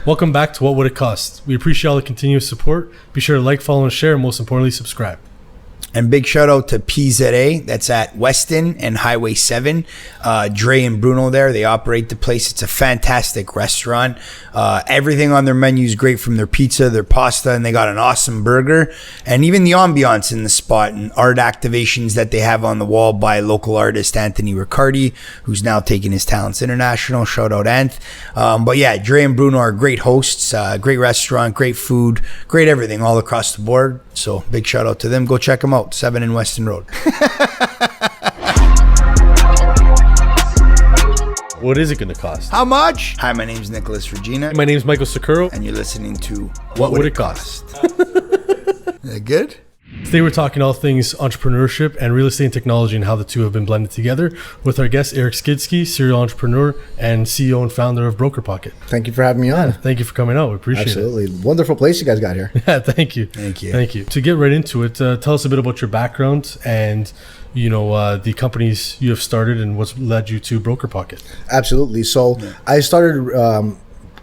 Welcome back to What Would It Cost? We appreciate all the continuous support. Be sure to like, follow, and share, and most importantly, subscribe. And big shout out to PZA. That's at Weston and Highway 7. Dre and Bruno there. They operate the place. It's a fantastic restaurant. Everything on their menu is great, from their pizza, their pasta, and they got an awesome burger. And even the ambiance in the spot and art activations that they have on the wall by local artist Anthony Riccardi, who's now taking his talents international. Shout out Anth. But yeah, Dre and Bruno are great hosts. Great restaurant, great food, great everything all across the board. So big shout out to them. Go check them out. 7 and Weston Road. What is it going to cost? How much? Hi, my name's Nicholas Regina. My name is Michael Sakuro. And you're listening to What Would It Cost? Is that good? Today we're talking all things entrepreneurship and real estate and technology and how the two have been blended together with our guest Eric Skidsky, serial entrepreneur and CEO and founder of Broker Pocket. Thank you for having me on. Thank you for coming out. We appreciate Absolutely. Wonderful place you guys got here. Yeah, thank you. Thank you. Thank you. To get right into it, tell us a bit about your background and the companies you have started and what's led you to Broker Pocket. Absolutely. So I started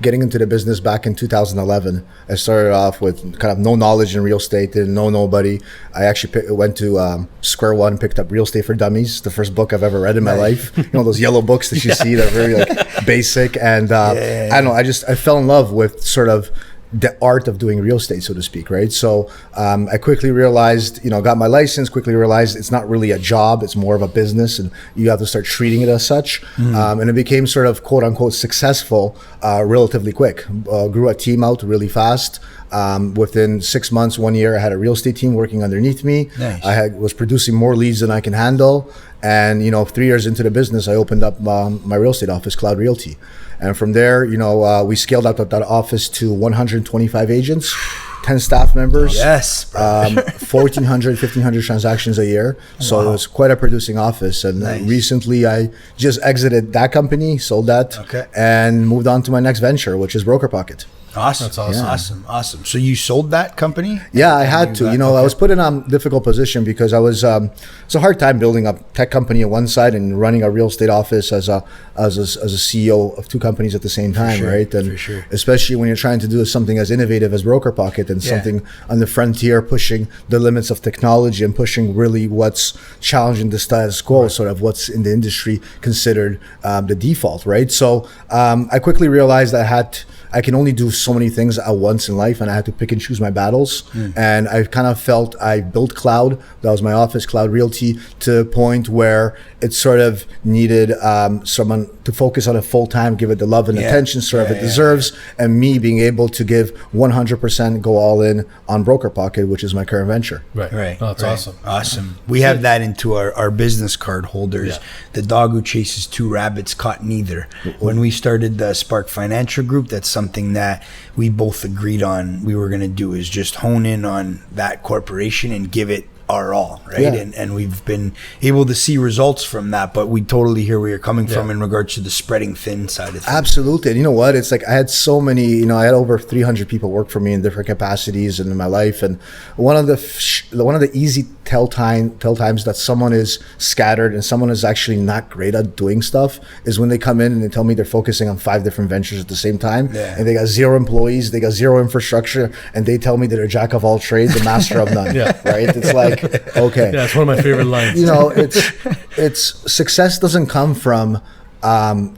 getting into the business back in 2011. I started off with kind of no knowledge in real estate, didn't know nobody. I actually went to square one, picked up Real Estate for Dummies, the first book I've ever read in my life. You know, those yellow books that you see that are very basic. And I don't know, I fell in love with sort of the art of doing real estate, so to speak, right? So I quickly realized, got my license, quickly realized it's not really a job, it's more of a business, and you have to start treating it as such. And it became sort of quote unquote successful relatively quick. Grew a team out really fast. Within 6 months, 1 year, I had a real estate team working underneath me. Nice. I was producing more leads than I can handle. And, 3 years into the business, I opened up my real estate office, Cloud Realty. And from there, we scaled out that office to 125 agents, 10 staff members. Yes. 1,400, 1,500 transactions a year. So It was quite a producing office. And recently I just exited that company, sold that, and moved on to my next venture, which is Broker Pocket. Awesome. That's awesome. Yeah. Awesome. So you sold that company? Yeah, I had to. I was put in a difficult position because I was. It's a hard time building a tech company on one side and running a real estate office as a CEO of two companies at the same time, right? And especially when you're trying to do something as innovative as Broker Pocket and something on the frontier, pushing the limits of technology and pushing really what's challenging the status quo, sort of what's in the industry considered the default, right? So I quickly realized I can only do so many things at once in life, and I had to pick and choose my battles. And I kind of felt I built Cloud. That was my office, Cloud Realty, to a point where it sort of needed someone to focus on it full time, give it the love and attention it deserves, and me being able to give 100% go all in on Broker Pocket, which is my current venture. Right. Oh, that's awesome. Awesome. We have that into our business card holders. Yeah. The dog who chases two rabbits caught neither. When we started the Spark Financial Group, that's something that we both agreed on we were going to do, is just hone in on that corporation and give it our all, right? And we've been able to see results from that, but we totally hear where you're coming from in regards to the spreading thin side of things. Absolutely. And you know what? It's like I had so many, I had over 300 people work for me in different capacities in my life. And one of the easy tell times that someone is scattered and someone is actually not great at doing stuff is when they come in and they tell me they're focusing on 5 different ventures at the same time. And they got 0 employees, they got 0 infrastructure, and they tell me they're a jack of all trades, a master of none. Right? It's like, okay. Yeah, it's one of my favorite lines. It's success doesn't come from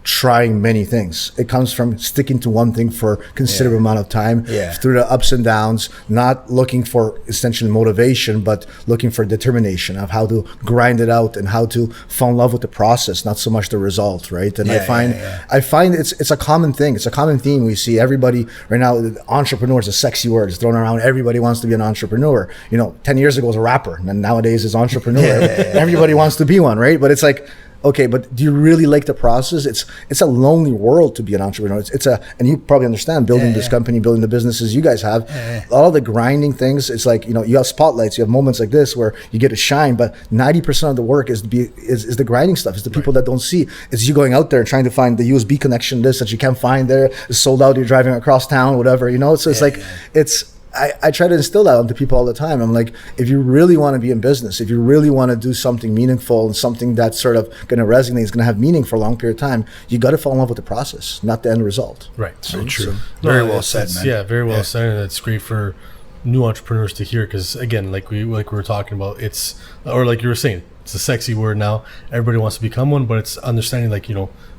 trying many things. It comes from sticking to one thing for a considerable amount of time through the ups and downs, not looking for essentially motivation, but looking for determination of how to grind it out and how to fall in love with the process, not so much the result, right? And I find it's a common thing. It's a common theme we see. Everybody right now, entrepreneur is a sexy word. It's thrown around. Everybody wants to be an entrepreneur. 10 years ago it was a rapper, and nowadays it's entrepreneur. Everybody wants to be one, right? But it's like, okay, but do you really like the process? It's a lonely world to be an entrepreneur. And you probably understand building this company, building the businesses you guys have. All of the grinding things. It's like, you have spotlights, you have moments like this where you get to shine, but 90% of the work is the grinding stuff. It's the people that don't see. It's you going out there and trying to find the USB connection, this that you can't find there. It's sold out. You're driving across town, whatever. So it's like I try to instill that onto people all the time. I'm like, if you really want to be in business, if you really want to do something meaningful and something that's sort of going to resonate, is going to have meaning for a long period of time, you got to fall in love with the process, not the end result. Right. So true. So, Very well said, man. Yeah, very well said. And it's great for new entrepreneurs to hear, because again, like we were talking about, it's, or like you were saying, it's a sexy word now. Everybody wants to become one, but it's understanding, like,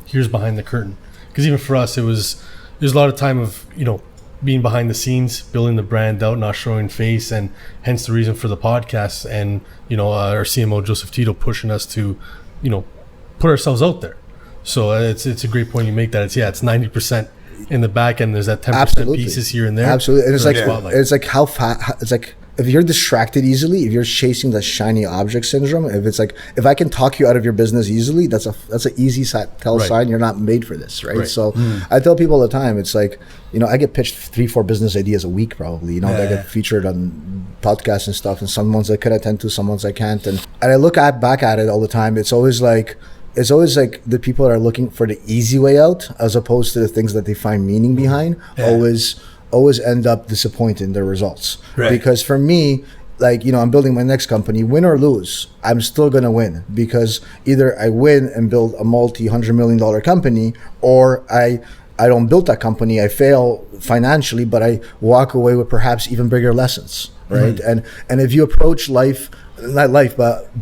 here's behind the curtain. Because even for us, there's a lot of time of, being behind the scenes, building the brand out, not showing face, and hence the reason for the podcast, and our CMO Joseph Tito pushing us to put ourselves out there. So it's a great point you make, that it's 90% in the back end, there's that 10% pieces here and there. Absolutely. And it's like how fast, it's like, if you're distracted easily, if you're chasing the shiny object syndrome, if I can talk you out of your business easily, that's an easy sign you're not made for this, right? So I tell people all the time, it's like, I get pitched 3-4 business ideas a week probably, they get featured on podcasts and stuff, and some ones I could attend to, some ones I can't, and I look back at it all the time. It's always like the people that are looking for the easy way out, as opposed to the things that they find meaning behind, always end up disappointed in their results. Right. Because for me, like, I'm building my next company, win or lose, I'm still going to win, because either I win and build a multi-$100 million company, or I don't build that company, I fail financially, but I walk away with perhaps even bigger lessons, right? Mm-hmm. And if you approach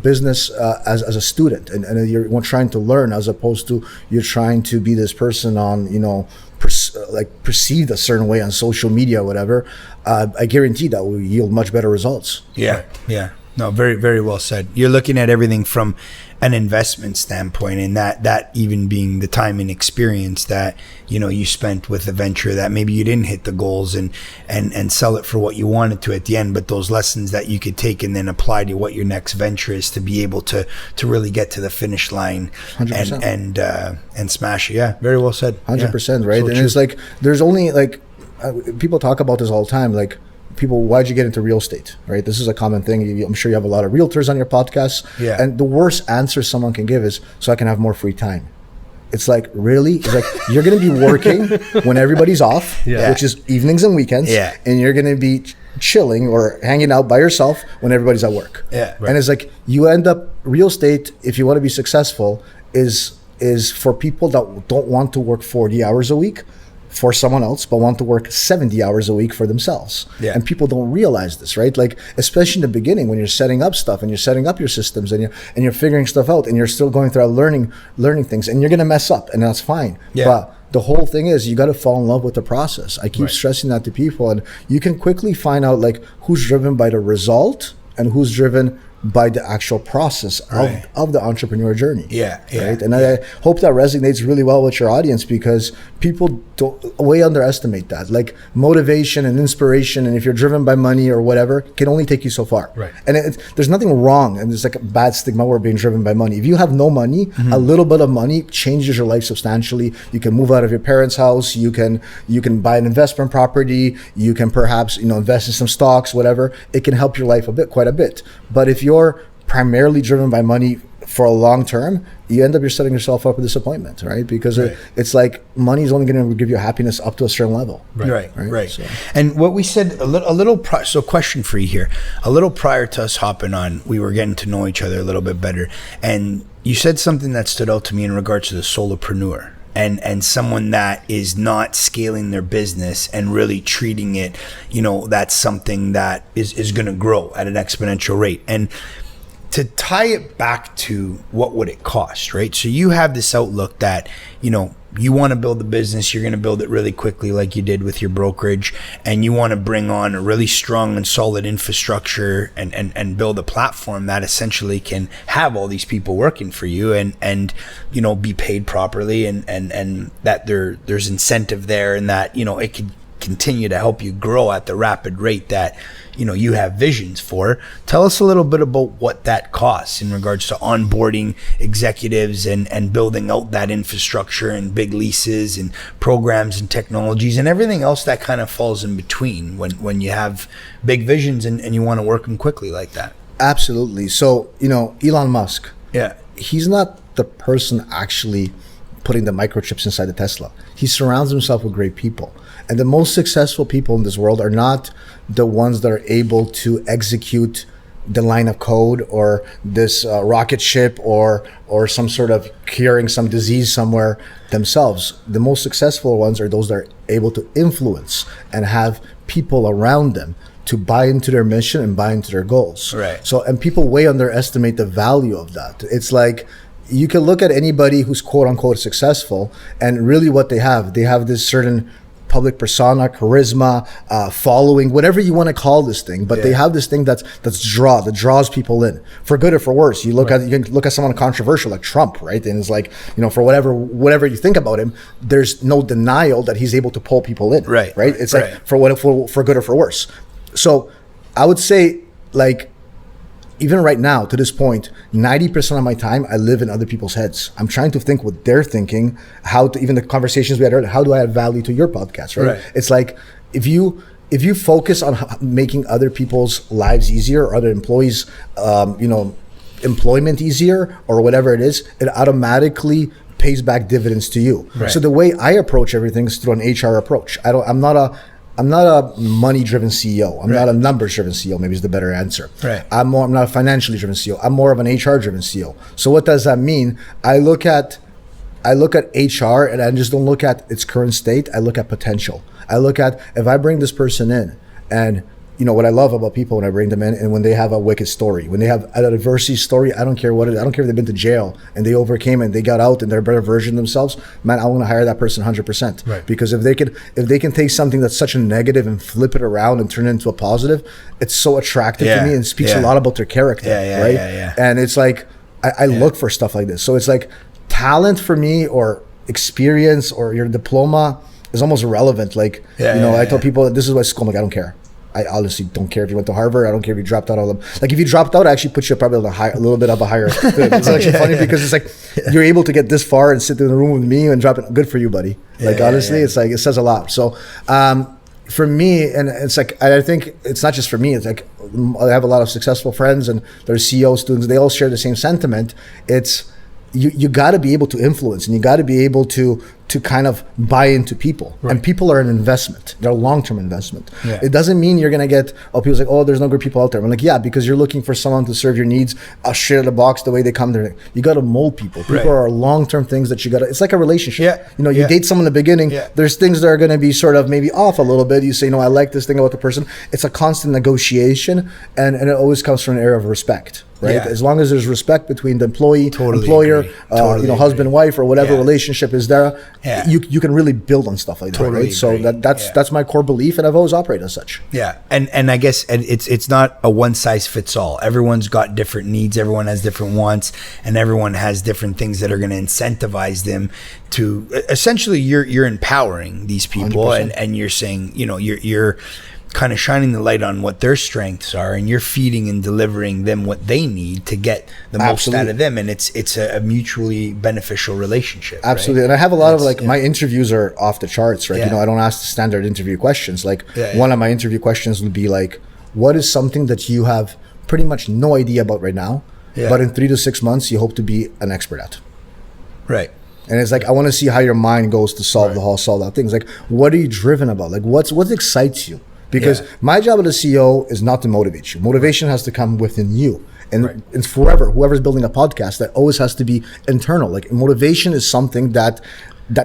business as a student, and you're trying to learn, as opposed to you're trying to be this person on, perceived a certain way on social media or whatever, I guarantee that will yield much better results. Yeah. No, very, very well said. You're looking at everything from an investment standpoint, and that even being the time and experience that you spent with the venture, that maybe you didn't hit the goals and sell it for what you wanted to at the end, but those lessons that you could take and then apply to what your next venture is, to be able to really get to the finish line 100%. and smash it. Yeah, very well said. 100%, right? So, and it's like, there's only people talk about this all the time, like, people, why'd you get into real estate, right? This is a common thing. I'm sure you have a lot of realtors on your podcast. Yeah. And the worst answer someone can give is, so I can have more free time. It's like, really? It's like, you're going to be working when everybody's off, which is evenings and weekends. Yeah. And you're going to be chilling or hanging out by yourself when everybody's at work. Yeah. Right. And it's like, you end up, real estate, if you want to be successful, is for people that don't want to work 40 hours a week for someone else, but want to work 70 hours a week for themselves. Yeah. And people don't realize this, right? Like, especially in the beginning, when you're setting up stuff and you're setting up your systems and you're figuring stuff out, and you're still going through learning things, and you're going to mess up, and that's fine. Yeah. But the whole thing is, you got to fall in love with the process. I keep stressing that to people, and you can quickly find out, like, who's driven by the result and who's driven by the actual process of the entrepreneur journey. Right? And I hope that resonates really well with your audience, because people don't underestimate that. Like, motivation and inspiration, and if you're driven by money or whatever, can only take you so far. Right. And there's nothing wrong, and there's like a bad stigma where being driven by money. If you have no money, a little bit of money changes your life substantially. You can move out of your parents' house. You can buy an investment property. You can perhaps invest in some stocks, whatever. It can help your life quite a bit. But if you're primarily driven by money for a long term, you're setting yourself up for disappointment, right? Because it's like, money is only going to give you happiness up to a certain level. Right. So. And what we said so question for you here, a little prior to us hopping on, we were getting to know each other a little bit better, and you said something that stood out to me in regards to the solopreneur. And someone that is not scaling their business and really treating it, that's something that is going to grow at an exponential rate. And to tie it back to what would it cost, right? So you have this outlook that, you want to build a business, you're going to build it really quickly like you did with your brokerage, and you want to bring on a really strong and solid infrastructure and build a platform that essentially can have all these people working for you and be paid properly, and that there's incentive there, and that it could continue to help you grow at the rapid rate that you have visions for. Tell us a little bit about what that costs in regards to onboarding executives and building out that infrastructure and big leases and programs and technologies and everything else that kind of falls in between when you have big visions and you want to work them quickly like that. Absolutely. So, Elon Musk, he's not the person actually putting the microchips inside the Tesla. He surrounds himself with great people. And the most successful people in this world are not the ones that are able to execute the line of code or this rocket ship or some sort of curing some disease somewhere themselves. The most successful ones are those that are able to influence and have people around them to buy into their mission and buy into their goals. Right. So, and people way underestimate the value of that. It's like, you can look at anybody who's quote unquote successful, and really what they have this certain public persona, charisma, following, whatever you want to call this thing, but they have this thing that draws people in, for good or for worse. You look at you can look at someone controversial like Trump, right? And it's like, for whatever you think about him, there's no denial that he's able to pull people in, right? It's like for good or for worse. So I would say, like, even right now, to this point, 90% of my time, I live in other people's heads. I'm trying to think what they're thinking, even the conversations we had earlier, how do I add value to your podcast, right? It's like, if you focus on making other people's lives easier, or other employees, employment easier, or whatever it is, it automatically pays back dividends to you. So the way I approach everything is through an HR approach. I'm not a money-driven CEO. I'm not a numbers-driven CEO. Maybe is the better answer. I'm not a financially driven CEO. I'm more of an HR-driven CEO. So what does that mean? I look at HR, and I just don't look at its current state. I look at potential. I look at, if I bring this person in, and what I love about people when I bring them in, and when they have a wicked story, when they have an adversity story, I don't care what it is. I don't care if they've been to jail and they overcame and they got out and they're a better version of themselves. Man, I want to hire that person 100%. Because if they can take something that's such a negative and flip it around and turn it into a positive, it's so attractive to me and speaks a lot about their character. And it's like, I look for stuff like this. So it's like, talent for me, or experience, or your diploma is almost irrelevant. Like, I tell people, this is what school, I'm like, I don't care. I honestly don't care if you went to Harvard. I don't care if you dropped out all of them. Like, if you dropped out, I actually put you probably on a little bit of a higher. It's actually funny because it's like, you're able to get this far and sit in the room with me and drop it. Good for you, buddy. Like, honestly, it's like, it says a lot. So for me, and it's like, I think it's not just for me. It's like, I have a lot of successful friends, and they're CEO students. They all share the same sentiment. It's, you got to be able to influence, and you got to be able to kind of buy into people. And people are an investment. They're a long-term investment. It doesn't mean you're going to get, people's like, there's no good people out there. I'm like, yeah, because you're looking for someone to serve your needs, straight out of the box, the way they come there. You got to mold people. People are long-term things that you got to, it's like a relationship. You date someone in the beginning, there's things that are going to be sort of maybe off a little bit. You say, I like this thing about the person. It's a constant negotiation, and it always comes from an area of respect. As long as there's respect between the employee, employer, husband, wife, or whatever relationship is there, you can really build on stuff like that. So that's my core belief, and I've always operated as such. And I guess it's not a one size fits all. Everyone's got different needs, everyone has different wants, and everyone has different things that are going to incentivize them to, essentially, you're empowering these people, 100%. and you're saying, you're kind of shining the light on what their strengths are, and you're feeding and delivering them what they need to get the most out of them, and it's a mutually beneficial relationship. And I have a lot of my interviews are off the charts, right? I don't ask the standard interview questions. One of my interview questions would be like, what is something that you have pretty much no idea about right now, but in 3 to 6 months you hope to be an expert at? And it's like, I want to see how your mind goes to solve that things. Like, what are you driven about? Like, what excites you? Because my job as a CEO is not to motivate you. Motivation has to come within you. And it's forever. Whoever's building a podcast, that always has to be internal. Like, motivation is something that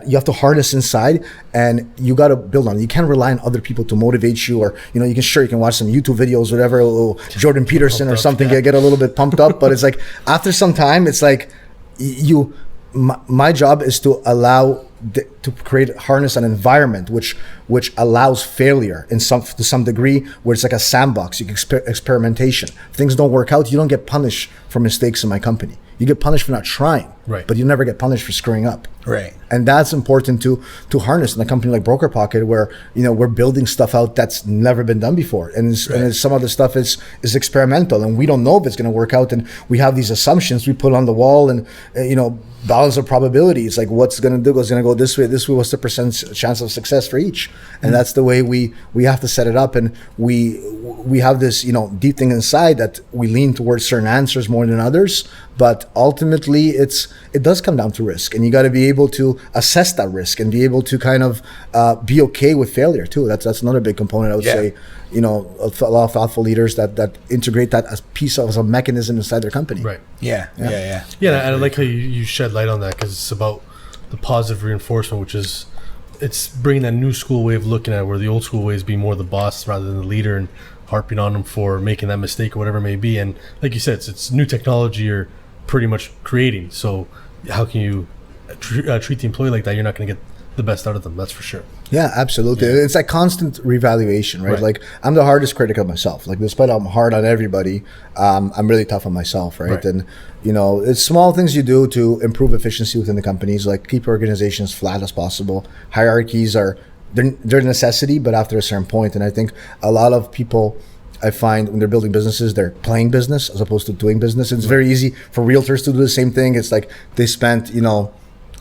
you have to harness inside, and you got to build on it. You can't rely on other people to motivate you, or you can watch some YouTube videos, whatever, Jordan Peterson or something, get a little bit pumped up. But it's like, after some time, it's like my job is to harness an environment which allows failure to some degree, where it's like a sandbox. You can experimentation. If things don't work out, you don't get punished for mistakes in my company. You get punished for not trying, but you never get punished for screwing up. And that's important to harness in a company like Broker Pocket, where we're building stuff out that's never been done before, and some of the stuff is experimental, and we don't know if it's going to work out, and we have these assumptions we put on the wall, and balance of probability. It's like, what's going to do? It's going to go this way. What's the percent chance of success for each? And that's the way we have to set it up, and we have this deep thing inside that we lean towards certain answers more than others, but ultimately it's it does come down to risk, and you got to be able to assess that risk and be able to kind of be okay with failure too. That's another big component, I would say. You know, a lot of thoughtful leaders that integrate that as piece of as a mechanism inside their company. Right. Yeah. And I like how you shed light on that, because it's about the positive reinforcement, which is it's bringing that new school way of looking at it, where the old school ways be more the boss rather than the leader, and harping on them for making that mistake or whatever it may be. And like you said, it's new technology you're pretty much creating. So how can you treat the employee like that? You're not going to get the best out of them, that's for sure. Yeah, absolutely. Yeah. It's like constant reevaluation, right? Like, I'm the hardest critic of myself. Like, despite I'm hard on everybody, I'm really tough on myself, right? And, you know, it's small things you do to improve efficiency within the companies, like keep organizations flat as possible. Hierarchies they're a necessity, but after a certain point. And I think a lot of people, I find when they're building businesses, they're playing business as opposed to doing business. It's very easy for realtors to do the same thing. It's like they spent, you know,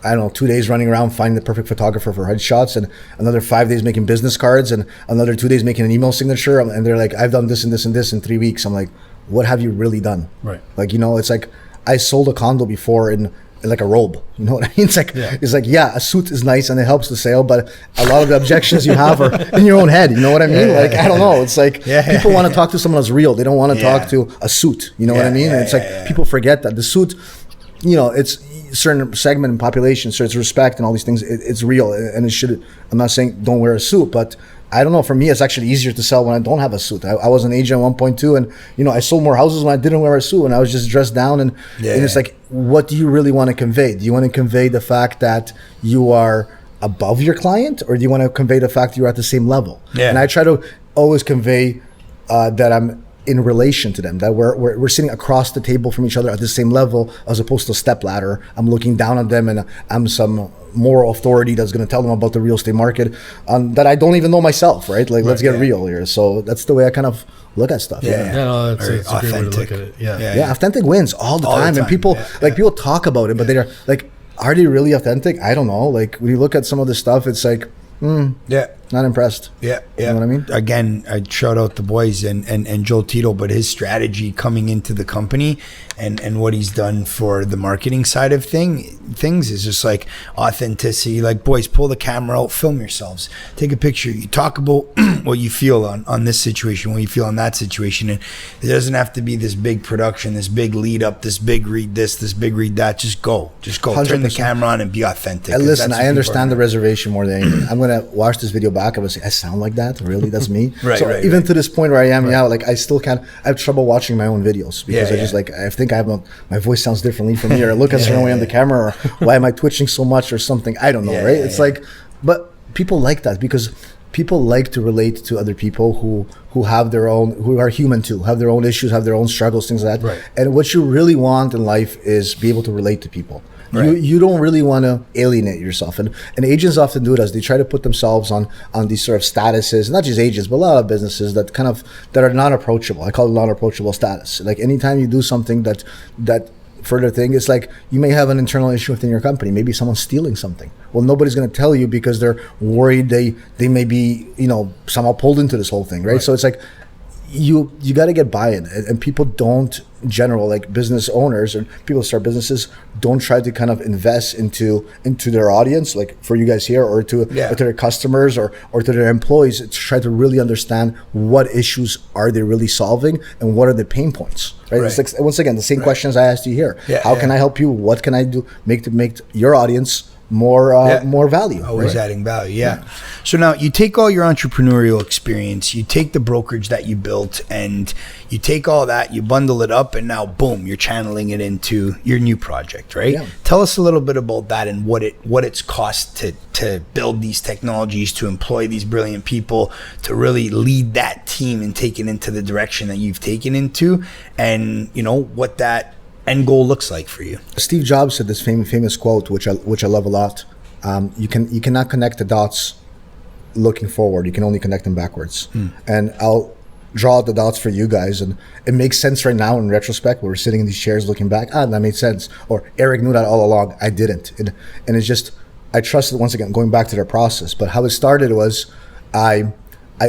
I don't know, 2 days running around finding the perfect photographer for headshots, and another 5 days making business cards, and another 2 days making an email signature. And they're like, I've done this and this and this in 3 weeks. I'm like, what have you really done? Right. Like, you know, it's like I sold a condo before in like a robe. You know what I mean? It's like, a suit is nice and it helps the sale, but a lot of the objections you have are in your own head. You know what I mean? I don't know. It's like people want to talk to someone that's real. They don't want to talk to a suit. You know what I mean? And it's like people forget that the suit, you know, it's certain segment in population, so it's respect and all these things. It's real, and it should. I'm not saying don't wear a suit, but I don't know. For me, it's actually easier to sell when I don't have a suit. I was an agent at one point too, and you know, I sold more houses when I didn't wear a suit, and I was just dressed down. And it's like, what do you really want to convey? Do you want to convey the fact that you are above your client, or do you want to convey the fact that you're at the same level? And I try to always convey that I'm in relation to them, that we're sitting across the table from each other at the same level, as opposed to a step ladder. I'm looking down on them, and I'm some moral authority that's going to tell them about the real estate market that I don't even know myself, right? Like, let's get real here. So that's the way I kind of look at stuff. No, it's a great way to look at it. Authentic wins all the time. And people people talk about it, but they're like, are they really authentic? I don't know. Like, when you look at some of the stuff, it's like, not impressed. You know what I mean? Again, I shout out the boys and Joel Tito, but his strategy coming into the company and what he's done for the marketing side of things is just like authenticity. Like, boys, pull the camera out, film yourselves, take a picture. You talk about what you feel on this situation, what you feel on that situation. And it doesn't have to be this big production, this big lead up, this big read this big read that. Just go. 100%. Turn the camera on and be authentic. And listen, I understand the reservation more than anything. I'm going to watch this video back. I'm going to say, I sound like that? Really? That's me? Even to this point where I am now, like, I still can't, I have trouble watching my own videos because I just like, I think my voice sounds differently from me, or I look a certain way on the camera, or why am I twitching so much or something? I don't know, right? It's like, but people like that because people like to relate to other people who have their own, who are human too, have their own issues, have their own struggles, things like that. And what you really want in life is be able to relate to people. You don't really want to alienate yourself, and agents often do it as they try to put themselves on these sort of statuses, not just agents, but a lot of businesses that are non-approachable. I call it non-approachable status. Like, anytime you do something that further thing, it's like you may have an internal issue within your company. Maybe someone's stealing something. Well, nobody's going to tell you because they're worried they may be, you know, somehow pulled into this whole thing, right? So it's like you got to get buy-in, and people don't, in general, like business owners and people who start businesses, don't try to kind of invest into their audience, like for you guys here, or to their customers or to their employees, to try to really understand what issues are they really solving and what are the pain points, right? It's like, once again, the same questions I asked you here. How can I help you? What can I do make your audience more value? Always adding value. So now you take all your entrepreneurial experience, you take the brokerage that you built, and you take all that, you bundle it up, and now boom, you're channeling it into your new project, right? Tell us a little bit about that and what it's cost to build these technologies, to employ these brilliant people, to really lead that team and take it into the direction that you've taken into, and you know what that end goal looks like for you. Steve Jobs said this famous quote, which I love a lot. You cannot connect the dots looking forward. You can only connect them backwards. And I'll draw out the dots for you guys, and it makes sense right now in retrospect. We're sitting in these chairs looking back. That made sense. Or Eric knew that all along. I didn't. And it's just, I trusted, once again, going back to their process. But how it started was I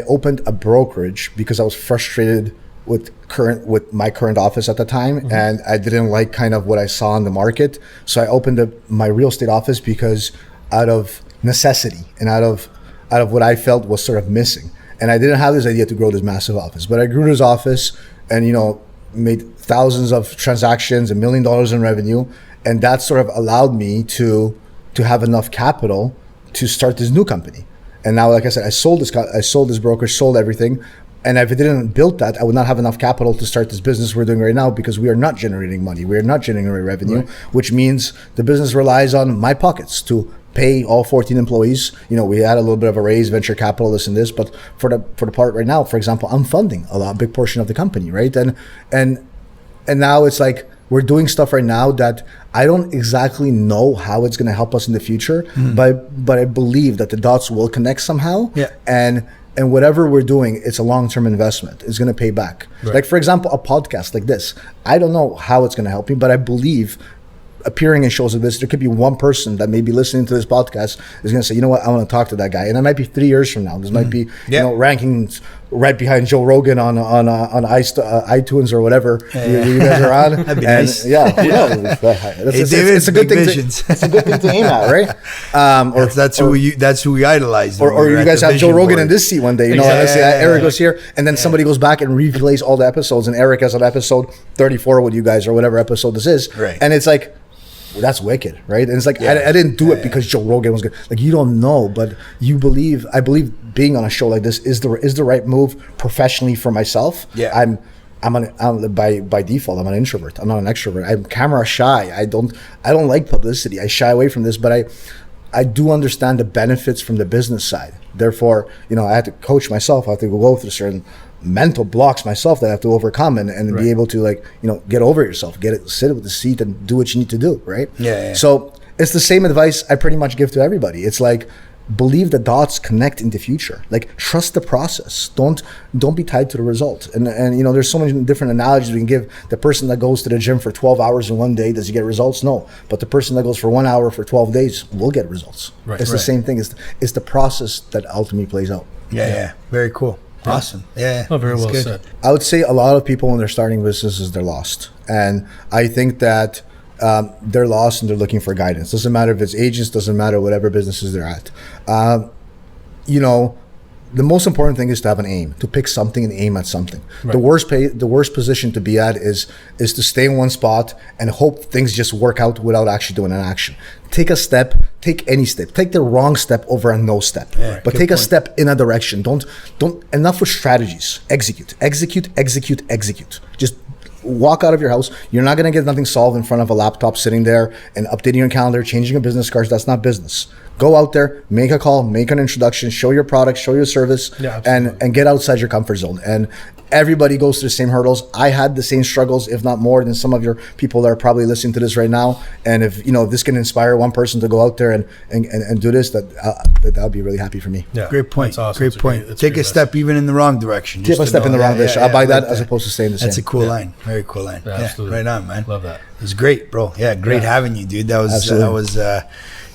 opened a brokerage because I was frustrated with my current office at the time, and I didn't like kind of what I saw in the market. So I opened up my real estate office because out of necessity and out of what I felt was sort of missing. And I didn't have this idea to grow this massive office, but I grew this office and, made thousands of transactions, $1 million in revenue. And that sort of allowed me to have enough capital to start this new company. And now, like I said, I sold this brokerage, sold everything. And if I didn't build that, I would not have enough capital to start this business we're doing right now, because we are not generating money. We are not generating revenue, right. Which means the business relies on my pockets to pay all 14 employees. We had a little bit of a raise, venture capital, this and this, but for the part right now, for example, I'm funding a big portion of the company, right? And now it's like we're doing stuff right now that I don't exactly know how it's going to help us in the future, but I believe that the dots will connect somehow. Yeah. And whatever we're doing, it's a long-term investment. It's going to pay back. Right. Like, for example, a podcast like this. I don't know how it's going to help me, but I believe appearing in shows like this, there could be one person that may be listening to this podcast is going to say, you know what, I want to talk to that guy. And that might be 3 years from now. This might be, rankings right behind Joe Rogan on iTunes or whatever you guys are on. That'd be nice. Yeah. It's a good thing. It's a good thing to aim at, right? That's who we idolize. Or you guys have Joe Rogan in this seat one day. Exactly. Eric goes here, and then somebody goes back and replays all the episodes, and Eric has an episode 34 with you guys or whatever episode this is. Right. And it's like, well, that's wicked, right? And it's like, I didn't do it because Joe Rogan was good. Like, you don't know, but I believe being on a show like this is the right move professionally for myself. Yeah. I'm by default, I'm an introvert. I'm not an extrovert. I'm camera shy. I don't like publicity. I shy away from this, but I do understand the benefits from the business side. Therefore, I had to coach myself. I have to go through certain mental blocks myself that I have to overcome and be able to get over yourself, sit with the seat and do what you need to do, right? Yeah. So it's the same advice I pretty much give to everybody. It's like, believe the dots connect in the future. Like, trust the process. Don't be tied to the result. And there's so many different analogies we can give. The person that goes to the gym for 12 hours in one day, does he get results? No. But the person that goes for 1 hour for 12 days will get results. Right. It's the same thing. It's the process that ultimately plays out. Yeah. Very cool. Awesome. Yeah. Oh, very well said. I would say a lot of people when they're starting businesses, they're lost. And I think that they're lost and they're looking for guidance. Doesn't matter if it's agents, doesn't matter whatever businesses they're at. The most important thing is to have an aim, to pick something and aim at something. Right. The worst position to be at is to stay in one spot and hope things just work out without actually doing an action. Take a step, take any step. Take the wrong step over a no step. Yeah, but take a step in a direction. Don't enough with strategies. Execute. Just walk out of your house. You're not going to get nothing solved in front of a laptop sitting there and updating your calendar, changing a business card. That's not business. Go out there, make a call, make an introduction, show your product, show your service, and get outside your comfort zone. And everybody goes through the same hurdles. I had the same struggles, if not more, than some of your people that are probably listening to this right now. And if this can inspire one person to go out there and do this, that would be really happy for me. Yeah, great point. That's awesome. Great point. Take a step even in the wrong direction. Take a step in the wrong direction. I'll buy that as opposed to staying the same. That's a cool line. Very cool line. Yeah, absolutely. Right on, man. Love that. It was great, bro. Yeah, great having you, dude. That was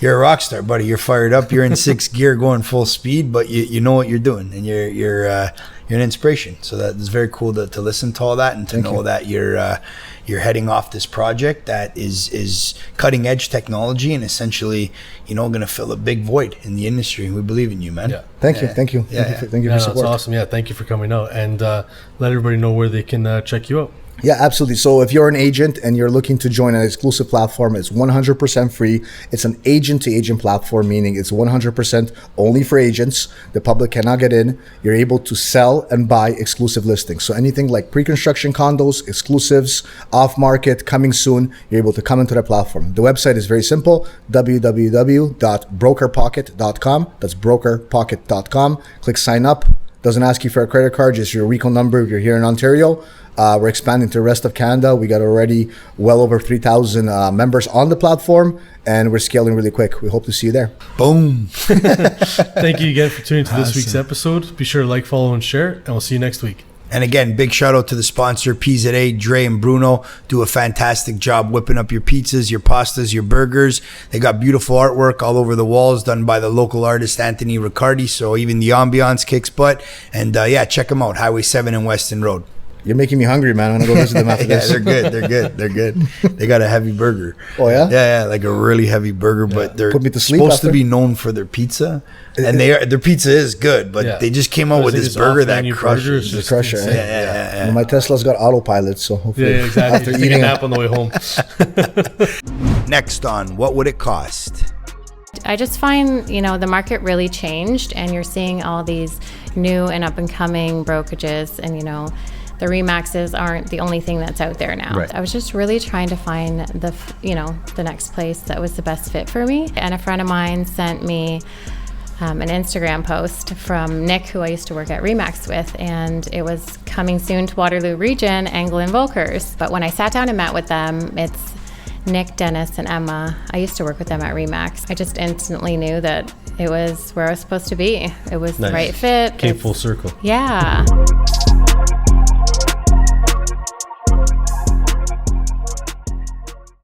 you're a rock star, buddy. You're fired up. You're in sixth gear, going full speed, but you know what you're doing, and you're an inspiration. So that is very cool to listen to all that and to know that you're heading off this project that is cutting edge technology and essentially going to fill a big void in the industry. We believe in you, man. Yeah. Thank you. Thank you for support. That's awesome. Yeah, thank you for coming out and let everybody know where they can check you out. Yeah, absolutely. So if you're an agent and you're looking to join an exclusive platform, it's 100% free. It's an agent-to-agent platform, meaning it's 100% only for agents. The public cannot get in. You're able to sell and buy exclusive listings. So anything like pre-construction condos, exclusives, off-market, coming soon, you're able to come into the platform. The website is very simple, www.brokerpocket.com. That's brokerpocket.com. Click sign up. Doesn't ask you for a credit card, just your RICO number if you're here in Ontario. We're expanding to the rest of Canada. We got already well over 3,000 members on the platform, and we're scaling really quick. We hope to see you there. Boom. Thank you again for tuning to this week's episode. Be sure to like, follow, and share, and we'll see you next week. And again, big shout out to the sponsor, PZA. Dre and Bruno do a fantastic job whipping up your pizzas, your pastas, your burgers. They got beautiful artwork all over the walls done by the local artist, Anthony Riccardi. So even the ambiance kicks butt. And check them out, Highway 7 and Weston Road. You're making me hungry, man. I'm gonna go visit them after Yeah, this. they're good. They're good. They got a heavy burger. Oh yeah? Yeah, like a really heavy burger. But they're Put me to sleep supposed to after. be known for their pizza, and their pizza is good. But they just came out with this burger that crushes. Just crusher, insane. eh? Well, my Tesla's got autopilot, so hopefully Yeah, exactly. after Just take a eating nap on the way home. Next on, what would it cost? I just find, the market really changed, and you're seeing all these new and up and coming brokerages, and, the Remaxes aren't the only thing that's out there now. Right. I was just really trying to find the next place that was the best fit for me. And a friend of mine sent me an Instagram post from Nick, who I used to work at Remax with, and it was coming soon to Waterloo Region, Angle and Volkers. But when I sat down and met with them, it's Nick, Dennis, and Emma. I used to work with them at Remax. I just instantly knew that it was where I was supposed to be. It was the right fit. Came full circle. Yeah.